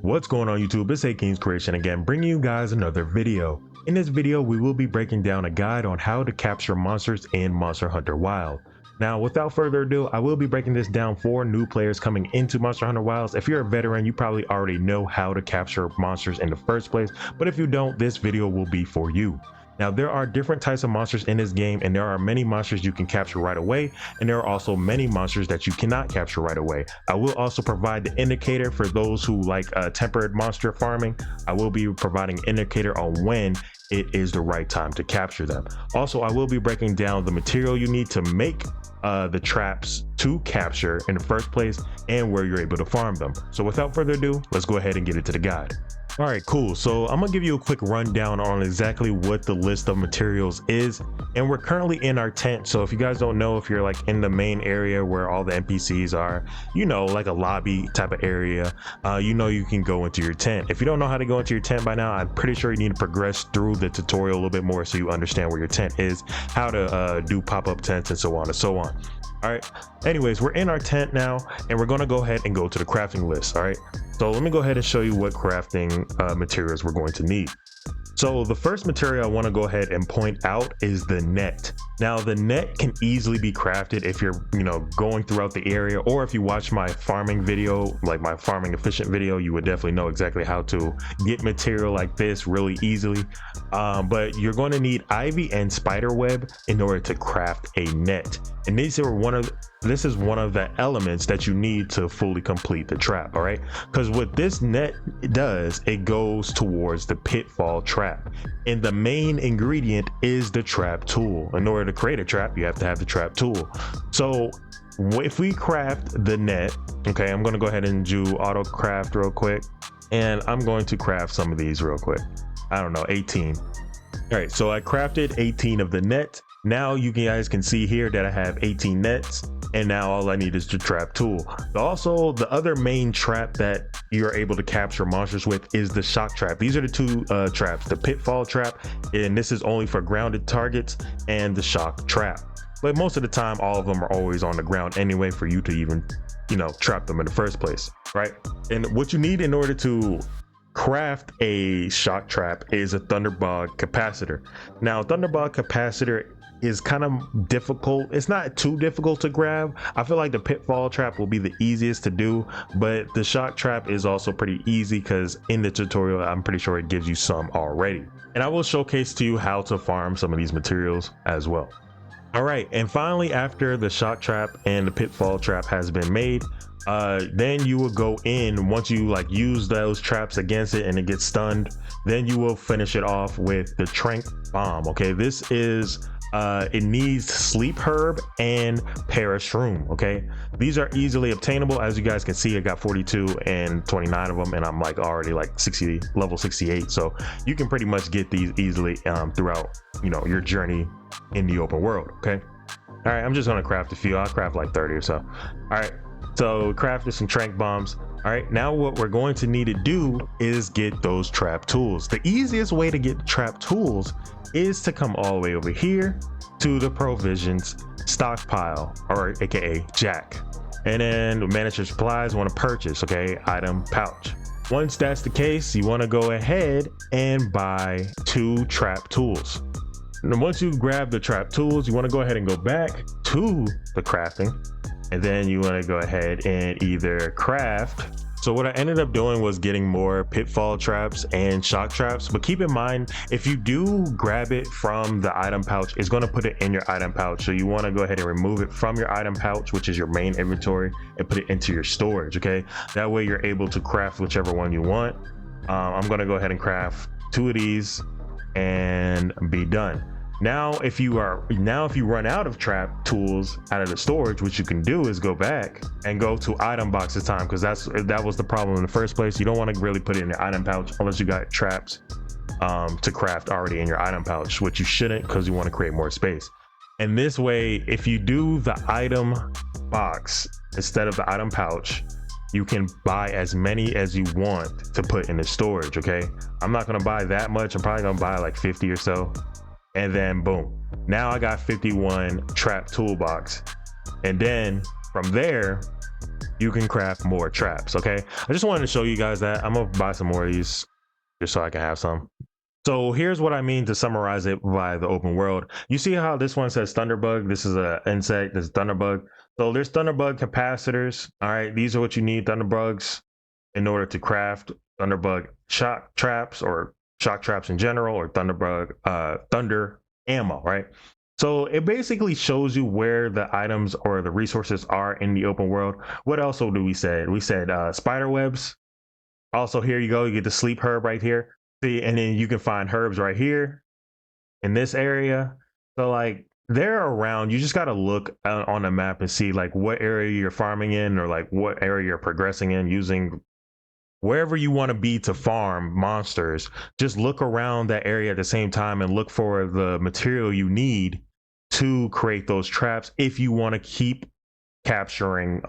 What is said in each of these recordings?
What's going on YouTube? It's AKingsCreation again, bringing you guys another video. In this video, we will be breaking down a guide on how to capture monsters in Monster Hunter Wilds. Now, without further ado, I will be breaking this down for new players coming into Monster Hunter Wilds. If you're a veteran, you probably already know how to capture monsters in the first place, but if you don't, this video will be for you. Now, there are different types of monsters in this game, and there are many monsters you can capture right away, and there are also many monsters that you cannot capture right away. I will also provide the indicator for those who like tempered monster farming. I will be providing an indicator on when it is the right time to capture them. Also, I will be breaking down the material you need to make the traps to capture in the first place and where you're able to farm them. So without further ado, let's go ahead and get into the guide. All right, cool. So I'm gonna give you a quick rundown on exactly what the list of materials is. And we're currently in our tent. So if you guys don't know, if you're like in the main area where all the NPCs are, you know, like a lobby type of area, you know, you can go into your tent. If you don't know how to go into your tent by now, I'm pretty sure you need to progress through the tutorial a little bit more so you understand where your tent is, how to do pop-up tents and so on and so on. All right, anyways, we're in our tent now and we're gonna go ahead and go to the crafting list. All right, so let me go ahead and show you what crafting materials we're going to need. So the first material I want to go ahead and point out is the net. Now the net can easily be crafted if you're, you know, going throughout the area, or if you watch my farming video, like my farming efficient video, you would definitely know exactly how to get material like this really easily. But you're going to need ivy and spider web in order to craft a net. And this is one of the elements that you need to fully complete the trap. All right, because what this net does, it goes towards the pitfall trap, and the main ingredient is the trap tool. In order to create a trap, you have to have the trap tool. So if we craft the net, okay, I'm going to go ahead and do auto craft real quick, and I'm going to craft some of these real quick. I don't know, 18. All right, so I crafted 18 of the net. Now you guys can see here that I have 18 nets, and now all I need is the trap tool. Also, the other main trap that you're able to capture monsters with is the shock trap. These are the two traps, the pitfall trap, and this is only for grounded targets, and the shock trap. But most of the time, all of them are always on the ground anyway for you to even, you know, trap them in the first place, right? And what you need in order to craft a shock trap is a thunderbog capacitor. Now, thunderbog capacitor is kind of difficult. It's not too difficult to grab. I feel like the pitfall trap will be the easiest to do, but the shock trap is also pretty easy because in the tutorial, I'm pretty sure it gives you some already. And I will showcase to you how to farm some of these materials as well. All right, and finally, after the shock trap and the pitfall trap has been made, then you will go in, once you like use those traps against it and it gets stunned, then you will finish it off with the tranq bomb. Okay, this is it needs sleep herb and parashroom. Okay, these are easily obtainable. As you guys can see, I got 42 and 29 of them, and I'm like already like level 68, so you can pretty much get these easily throughout, you know, your journey in the open world. Okay, all right, I'm just gonna craft a few. I'll craft like 30 or so. All right, so crafted some tranq bombs. All right, now what we're going to need to do is get those trap tools. The easiest way to get trap tools is to come all the way over here to the provisions stockpile, or aka jack, and then manage your supplies. Want to purchase, okay, item pouch. Once that's the case, you want to go ahead and buy 2 trap tools. And once you grab the trap tools, you want to go ahead and go back to the crafting, and then you want to go ahead and either craft. So what I ended up doing was getting more pitfall traps and shock traps, but keep in mind, if you do grab it from the item pouch, it's going to put it in your item pouch. So you want to go ahead and remove it from your item pouch, which is your main inventory, and put it into your storage. Okay, that way you're able to craft whichever one you want. I'm going to go ahead and craft 2 of these and be done. Now if you run out of trap tools out of the storage, what you can do is go back and go to item box this time, because that was the problem in the first place. You don't want to really put it in your item pouch unless you got traps to craft already in your item pouch, which you shouldn't, because you want to create more space. And this way, if you do the item box instead of the item pouch, you can buy as many as you want to put in the storage. Okay, I'm not going to buy that much. I'm probably going to buy like 50 or so. And then boom, now I got 51 trap toolbox. And then from there, you can craft more traps. Okay, I just wanted to show you guys that. I'm gonna buy some more of these just so I can have some. So here's what I mean to summarize it by the open world. You see how this one says thunderbug? This is an insect, this is thunderbug. So there's thunderbug capacitors. All right, these are what you need, thunderbugs, in order to craft thunderbug shock traps or shock traps in general, or thunderbug thunder ammo, right? So it basically shows you where the items or the resources are in the open world. What else do we said? We said spider webs. Also, here you go, you get the sleep herb right here. See, and then you can find herbs right here in this area. So like they're around. You just got to look on the map and see like what area you're farming in, or like what area you're progressing in, using wherever you want to be to farm monsters. Just look around that area at the same time and look for the material you need to create those traps if you want to keep capturing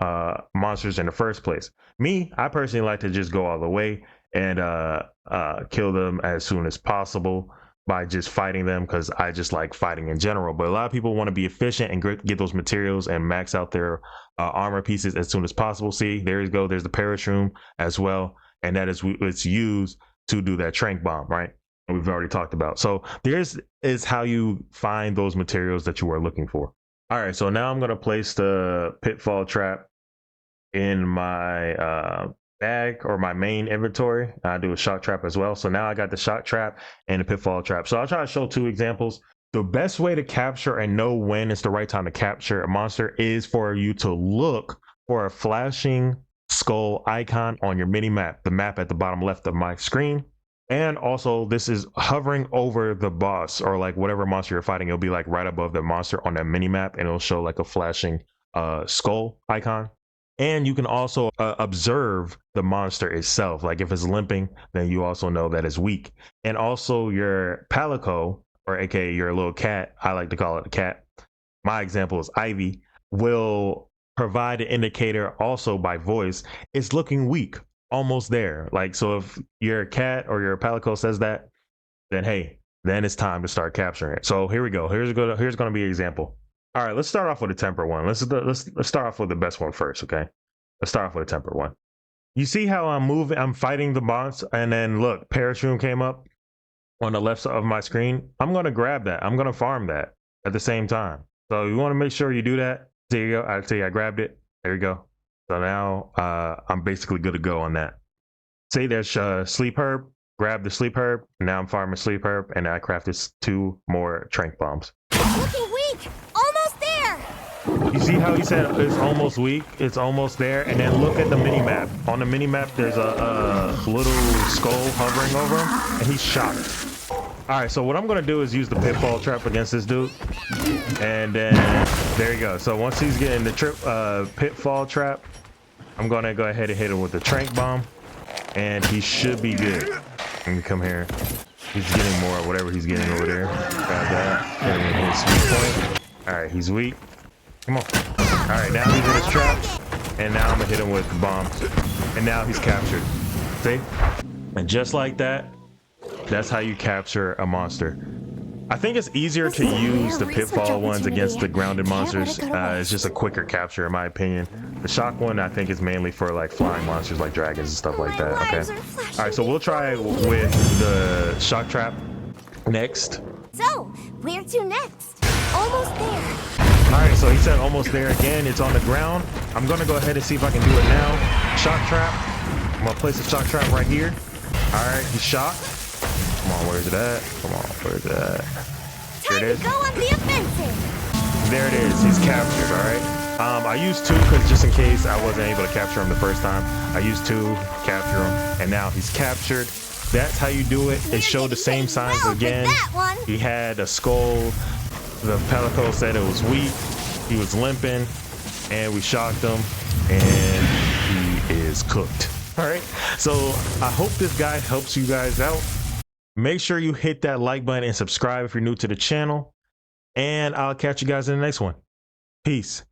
monsters in the first place. Me, I personally like to just go all the way and kill them as soon as possible by just fighting them, because I just like fighting in general. But a lot of people want to be efficient and get those materials and max out their armor pieces as soon as possible. See, there you go, there's the parachute as well, and that is it's used to do that tranq bomb, right? And we've already talked about. So there's is how you find those materials that you are looking for. All right, so now I'm going to place the pitfall trap in my bag or my main inventory. I do a shock trap as well. So now I got the shock trap and the pitfall trap. So I'll try to show two examples. The best way to capture and know when it's the right time to capture a monster is for you to look for a flashing skull icon on your mini map, the map at the bottom left of my screen. And also this is hovering over the boss or like whatever monster you're fighting. It'll be like right above the monster on that mini map, and it'll show like a flashing skull icon. And you can also observe the monster itself. Like if it's limping, then you also know that it's weak. And also your palico, or aka your little cat, I like to call it a cat, my example is Ivy, will provide an indicator also by voice. It's looking weak, almost there. Like, so if your cat or your palico says that, then hey, then it's time to start capturing it. So here we go. Here's going to be an example. All right, let's start off with a temper one. Let's start off with the best one first, okay? Let's start off with a temper one. You see how I'm fighting the boss, and then look, parachute came up on the left side of my screen. I'm gonna grab that. I'm gonna farm that at the same time. So you want to make sure you do that. There you go. I see I grabbed it. There you go. So now I'm basically good to go on that. See, there's sleep herb. Grab the sleep herb. Now I'm farming sleep herb, and I crafted 2 more tranq bombs. It's looking weak. Almost there. You see how he said it's almost weak? It's almost there. And then look at the mini map. On the mini map, there's a little skull hovering over him, and he's shocked. All right, so what I'm gonna do is use the pitfall trap against this dude, and then there you go. So once he's getting the pitfall trap, I'm gonna go ahead and hit him with the tranq bomb, and he should be good. Let me come here. He's getting more of whatever he's getting over there. Grab that. And his weak point. All right, he's weak. Come on. All right, now he's in his trap, and now I'm gonna hit him with the bomb, and now he's captured. See? And just like that, that's how you capture a monster. I think it's easier to use the pitfall ones against the grounded monsters. It's just a quicker capture in my opinion. The shock one I think is mainly for like flying monsters like dragons and stuff like that. Okay. All right, so we'll try with the shock trap next. So, where to next? Almost there. All right, so he said almost there again. It's on the ground. I'm gonna go ahead and see if I can do it now. Shock trap. I'm gonna place the shock trap right here. All right, he's shocked. Come on, where's it at? Come on, where's it at? Here it is. Time to go on the offensive. There it is. He's captured. All right. I used 2 because just in case I wasn't able to capture him the first time, I used 2 to capture him, and now he's captured. That's how you do it. It showed the same signs again. He had a skull. The palico said it was weak. He was limping, and we shocked him, and he is cooked. All right. So I hope this guide helps you guys out. Make sure you hit that like button and subscribe if you're new to the channel. And I'll catch you guys in the next one. Peace.